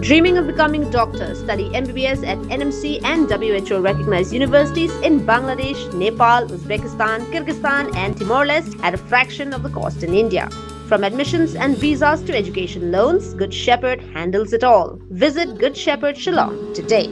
Dreaming of becoming doctor? Study MBBS at NMC and WHO recognized universities in Bangladesh, Nepal, Uzbekistan, Kyrgyzstan, and Timor-Leste at a fraction of the cost in India. From admissions and visas to education loans, Good Shepherd handles it all. Visit Good Shepherd Shillong today.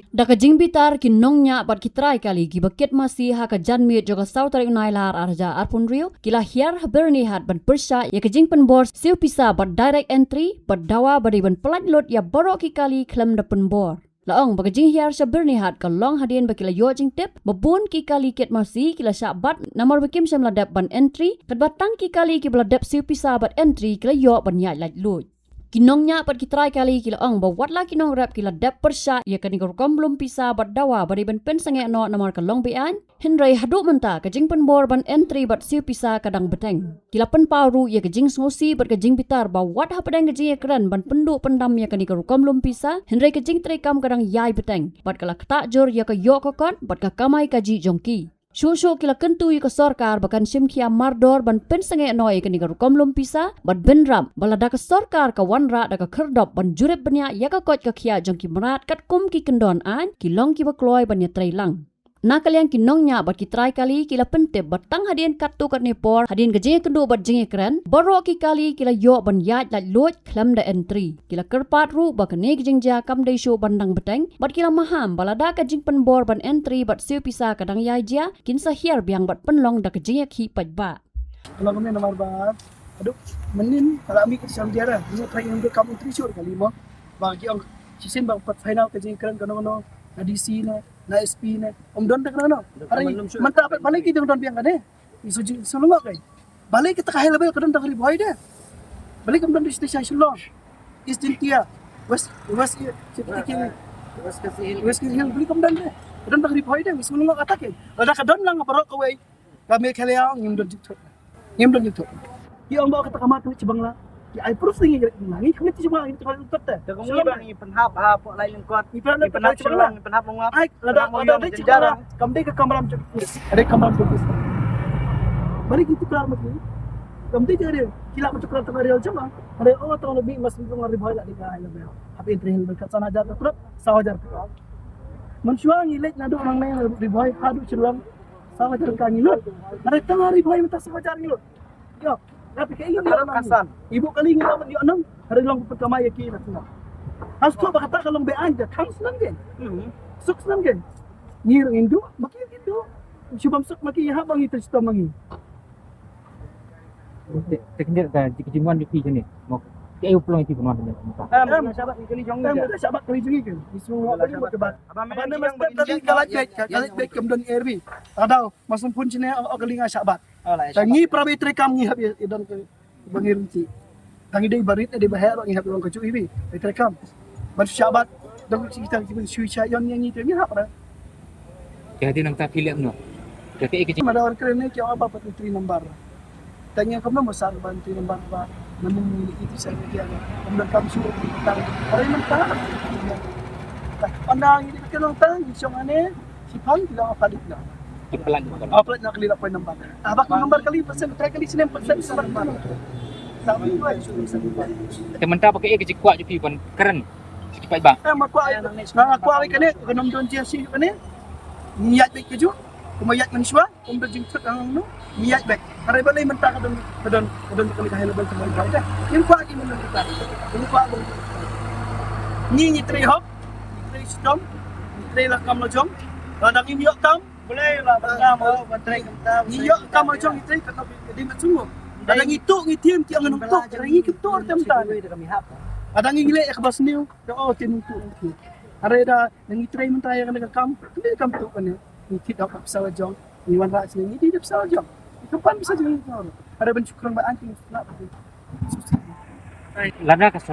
Daka jingbitar kinongnya bat kitrai kali gibaket masih haka janmit joga sautar unailar arja arpun rio kila hiar berni hat ban persya ya kejing penbor siu pisa bat direct entry bat dawa badi ban pelat lot ya borok ki kali klem da penbor laong bagajing hiar sya berni hat kalong hadien bakila yo jing tip babun ki kali ket masih kila sya bat namar bakim sya meladap ban entry kat batang ki kali ki beladap siu pisa bat entry kila yo ban ya lat lut kinongnya pat kitrai kali kila ong bawat la kinong rap kila dap persya ya kani kom belum pisa bat dawa bari ban pen sange no namar kalong bean henry hadu menta kajing penbor ban entry bat siu pisa kadang beteng kila pen paru ya kajing ngosi bat kajing bitar bawat ha padang kajing keren ban pendu pendam ya kani kom belum pisa henry kajing trekam kadang yai beteng bat kala kata jor ya ka yo kokon bat ka kamai kaji jongki Shusho kila kentu yu ka sorkar bakan simkia mardor ban pen sange noi kani kom lum pisa bat benram balada ka sorkar ka wanra da ka kherdop ban jurep banya ya ka kot ka khia jongki marat kat kum ki kendon an ki long ki bakloi ban ya trailang nakaliang kinongnya bat kitrai kali kila pente batang hadien katu kat nepor hadien gaje kendu bat jenge keren borok ki kali kila yo ban yat lat lot klam da entry kila kerpat ru bakane jingja kam dei show bandang beteng bat kila maham balada ka jing penbor ban entry bat siu pisa kadang yai ja kinsa hiar biang bat penlong da ka jenge ki pajba kalau kami nomor bar aduh menin kalau ambil ke sejarah ini try untuk kamu trisur kali mo bagi ang season bang pat final ke jing keren kono na DC na SP na don tak no hari manta balik kita don biang kade isu sulung kay balik kita kahil level kadon tak riboy de balik don di station sulong East India West Hill balik don de kadon tak riboy de sulung atak ke ada kadon lang parok kawai kami kaliang ngim don jito yang bawa kata kamat cebang la ya ai proof ni ngi kami tu cuma itu kalau utat dah Kung ibang ipanhap ha po lain kot ipanhap lang ipanhap mo nga ai ada cakap kami ke kamera ada kamera bagus balik itu kelar mati kami jadi kila macam kelar tengah real cuma ada tahun lebih masih belum ngari bahaya di kahai lebih tapi trail berkat sana ajar terus sawajar manusia ngilet nado orang lain lebih bahaya hadu celang sawajar kan ngilut ada tengah hari bahaya minta sawajar ngilut yo tapi kayak ini kasan ibu kali ngira man yo anam hari lang pertama ya ki na hasto ba kata kalong bean da thanks lang gen suks lang gen ngir indo maki indo subam suk maki ha bang itu sto mangi teknik da dikijingan di sini mo kayo plong itu puno ada sahabat kali jong ada sahabat kali jong ke isu kali ba kebat abana mas tadi kalat bet kemdon RB ada masum pun sini kali nga sahabat tangi prabe trekam ngi hab idon ke bangirunci tangi dei barit de bahaya ngi hab long kecu ibi trekam mas sahabat dong kita suicide yon yang itu ngi hab ra jadi nang ta film no jadi ikijing ada orang keren ni kau apa patutri nomor tanya kamu masal bantu nomor apa namun itu saya dia kemudian kami suruh tentang orang mentah pandang ini kenong tang isong ane sipang bilang apa dik lah ipelan apa nak kelila poin nombor abak nomor kali persen try kali sinem persen sama tapi dua isu bisa dibuat teman ta pakai ikijing kuat jadi ban keren cepat bang aku awak kene kenom don dia si kene niat baik keju kumayat manusia jing truk ang no niat baik hari balai mentah kadon kali kahil lebel semua dah yang kuat ini menentukan ini kuat ni tre hop tre stom tre la kam lojong radang ini yok tam boleh lah bang mau baterai kita ni yok kam lojong tre kata di sungguh ada itu ngitiam tiang ngentuk ringi ketur temtan kami hap ada ngile ya kebas niu oh tin untuk hari dah ngi tre mentah yang ada kam ni kam tu kan ni tidak pesawat jong ni wan rak sini ni dia pesawat jong kapan bisa jadi ada bentuk kurang baik anjing nak lada ka so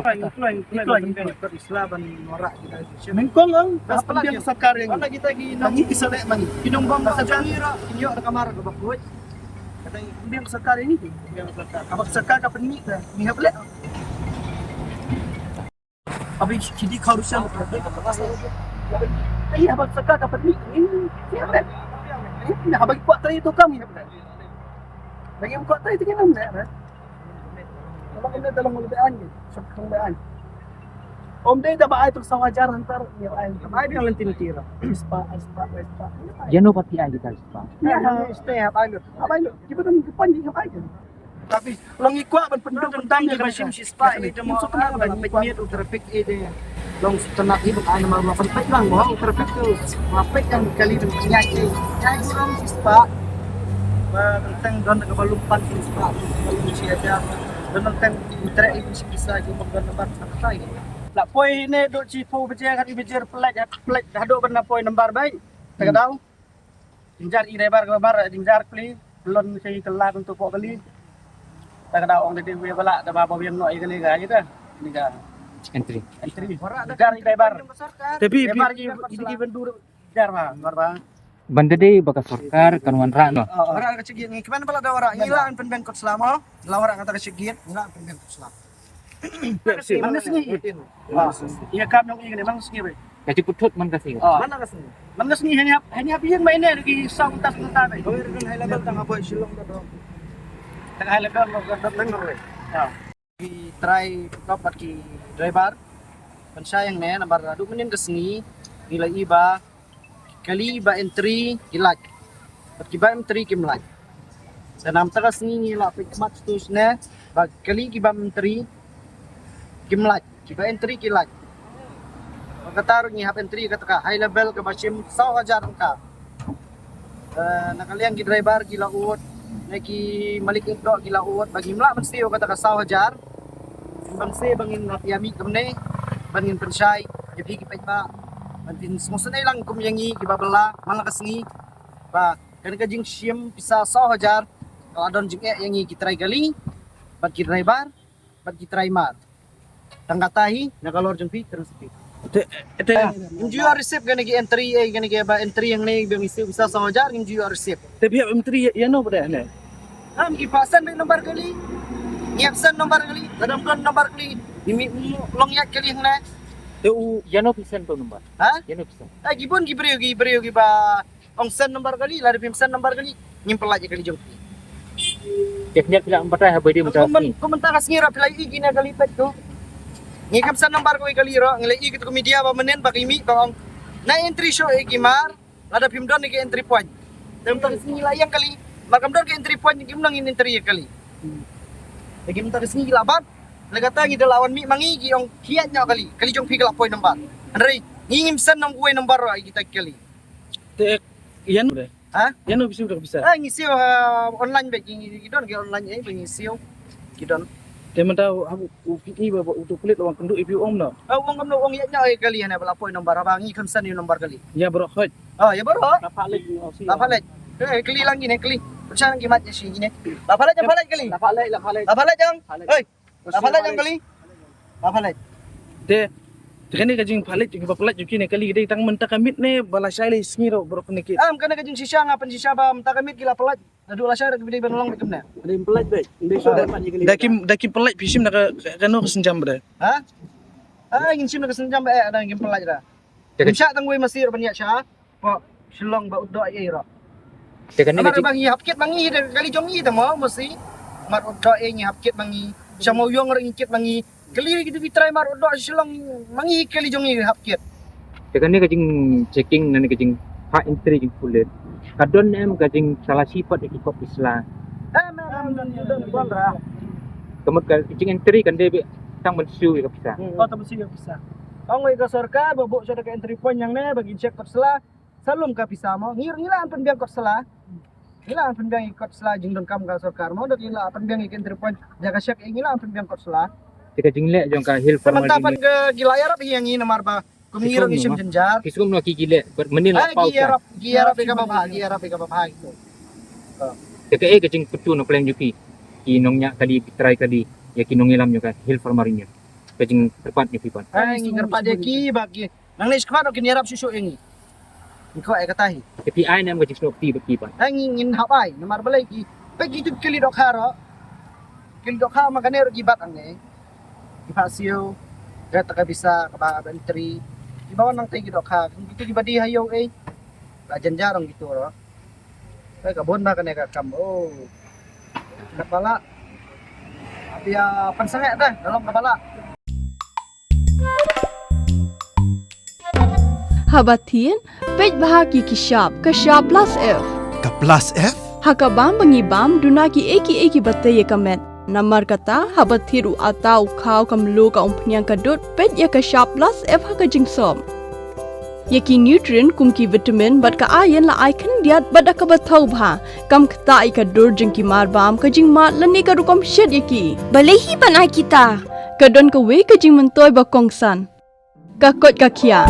Islam norak kita mengkong ang pasal sakar yang ana kita gi nangi isalek man kinumbang sa jangira inyo ada kamar ka bakuy kata biang sakar ini abak sakar ka penni dah ni hablek abi kidi kharusan ai abak sakar ka penni ni hablek ni abak kuat tadi tu kami hablek lagi kuat tadi tinggal hablek kalau kita dalam mulbaan ni, syukur mulbaan. Om day da ba ay tuk sa wajar hantar ya ay ay yang lentin tira. Ispa. Jano pati ay kita spa. Ya stay apa lu? Kita kan depan di apa aja. Tapi long ikwa ban penduduk tentang ya masim si spa itu mau kenal ban pikir traffic ide. Long tenak ibu ay nama penting lang mau traffic tu. Mapek yang kali tu nyai. Nyai kurang si spa. Tentang don ke balumpan si spa. Kalau si aja don tentang mitra ibu si bisa juga menggambar apa ini. Lah poi ni duk cipu bejer kan bejer pelat dah duk benda poi nambar baik. Tak tahu. Dinjar i lebar gambar dinjar kli belum saya kelar untuk pok kali. Tak tahu orang dia dia balak dah apa yang nak kali ga gitu. Ni ga Entry. Dinjar i lebar. Tapi lebar ini bendur dinjar mah. Banda deh baka sarkar kanuan ra no. Orang kecegit ni kemana pala ada orang ngilaan pen bengkot selama. Lah orang kata kecegit ngilaan pen bengkot selama. Mana sini? Iya kam yang ini memang sini. Kaji putut man kasi. Mana kasih? Mana sini hanya biang mainnya lagi sang tas mentah. Oh, kan high level tang apa silong dah. Tang high level lo kan dengar we. Ya. Ki try dapat ki driver. Pensayang ne nambar adu menin ke sini nilai iba kali iba entry kilat. Kiba entry kimlat. Sanam ta sini nila pikmat tus ne bag kali kiba entry kimlat. Kiba entry kilat. Pagkataro ni hap entry kataka high level ka basim 1,000 ka. Nakaliang gi driver gila uot naki malik do gila uot bagi mla mesti kataka 1,000. Bangse bangin napiami kamne bangin pensay yabi ki pa bantin sumusunay lang kumyangi gibabala malakas ni ba kan kajing siyem pisa 1,000 kalau adon jing yangi kitray gali bagi driver bagi try mar tangkatahi nakalor jeng pi terus pi ete injury receipt gani gi entry gani gi ba entry yang ni bisa 1,000 injury receipt tapi entry ya no pada ne am gi pasan be nomor kali ngapsan nomor kali dadam don nomor kali imi long yak kali na Tu jano pisan tu number. ha Jano pisan. gibon gibreo gi ba ong sen nomor kali lari pimsan nomor kali nyimpel aja kali jong Teknik pila empat ha bedi muta ni. komentar ngira pilai igi na kali pet tu ngikap san nomor ko kali ro ngilai igi to media ba menen ba kimi ba ong na entry show igi mar lada pimdon igi entry point temtar sini layang kali makam dor ke entry point igi menang entry kali igi mentar sini laban Nagata ngi lawan mi mangi gi ong kiat nya kali jong pi kala point number andre ngingim san nang kuwe number ay kita kali Te yan udah. ha Yan udah bisa. ngisiu online be gidon ge online ai ngisiu gidon Te mentau aku upi ba untuk kulit lawan kenduk ibu om no. wong ngam wong ya nya ay kali hana bala point number ba ngi kan san ni number kali Ya bro khoj. ya baru Napalik ni osi. lapalet kali lang gini kali percaya ngi mat si gini lapalet kali lapalet jang oi lapalet jang kali lapalet Te Tekani kajing palit juga palit juga ni kali kita tang mentah kamit ne bala syai ngiro bro penikit. kana kajing sisya ngapan sisya ba mtakamit gila pelat dadu la syar gede benolong betum na Ada yang pelat baik. Daki pelat pisim nak kanu kesenjam bre. ha ingin sim na kasenjam ba ada ingin pelat da sya tang we masir ban ya sya po silong ba uddo ay ro Tekani amar kaji bang hapkit mangi de kali jongi ta mo mesti mar uddo ay ni hapkit mangi sya mo yong ring kit mangi kali gitu try mar uddo silong mangi kali jongi hapkit tekani kajing checking nani kajing ha entry jing kulit. Kadon em kajing salah sifat ikut Islam. man dan bon ra Kamut kajing entry kan dia tang mensu ka bisa. ta mesti bisa ang ka sarkar babok sa ka entry point yang ne bagi check kot sela salum ka pisa mo ngilaan pen biang kot sela ngilaan pen biang ikot sela jing don kam ka sarkar mo dak ngilaan pen biang entry point jaga check ngilaan pen biang kot sela Kajing le jong ka hil formal Semantapan ke gilayar apa yang ini namar ba kumiro isim jenjar Kisum no kigile menil pau ka. giarap ka babah gitu Teka kajing putu no plan jupi. Kinong nya kali try kali ya kinong ilam nyo ka hil formal nya. Kajing tepat ni pipan. ay ngingar pa ki bagi nang nes kwan ok giarap susu ini iko ay katahi Tapi ay nam kajing snokti pipan. ay ngin hapay namar balay ki pagi tu kili dok haro makanero gibat ang ne ipasiyo gata ka bisa ka entry ibawan nang tay gidok ha gitu gibadi hayo lajan jarong gitu ro kay kabon ba kanay ka kam kapala api pansangay da dalom kapala habatin pej bahagi kishap kashap plus F Ka plus F? hakabam bangibam dunaki eki batay kamet namar kata habatiru atau kau kamlu ka umpnyang kadut pej ya kashap plus F hakajing som Yaki nutrient kumki vitamin bat ka ayan la icon diat bat ka bathau bha kam khta ka dur jingki mar bam ka jing mat lani ka rukom shed yaki balehi banai kita ka don ka we ka jing mentoy ba kongsan ka kot ka kia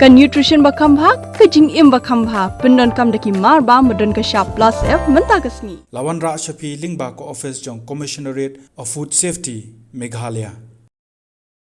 ka nutrition ba kam bha ka jing im ba kam bha pendon kam daki mar bam badon ka sharp plus F menta kasni Lawan Ra Shafi Lingba ko office jong Commissionerate of Food Safety Meghalaya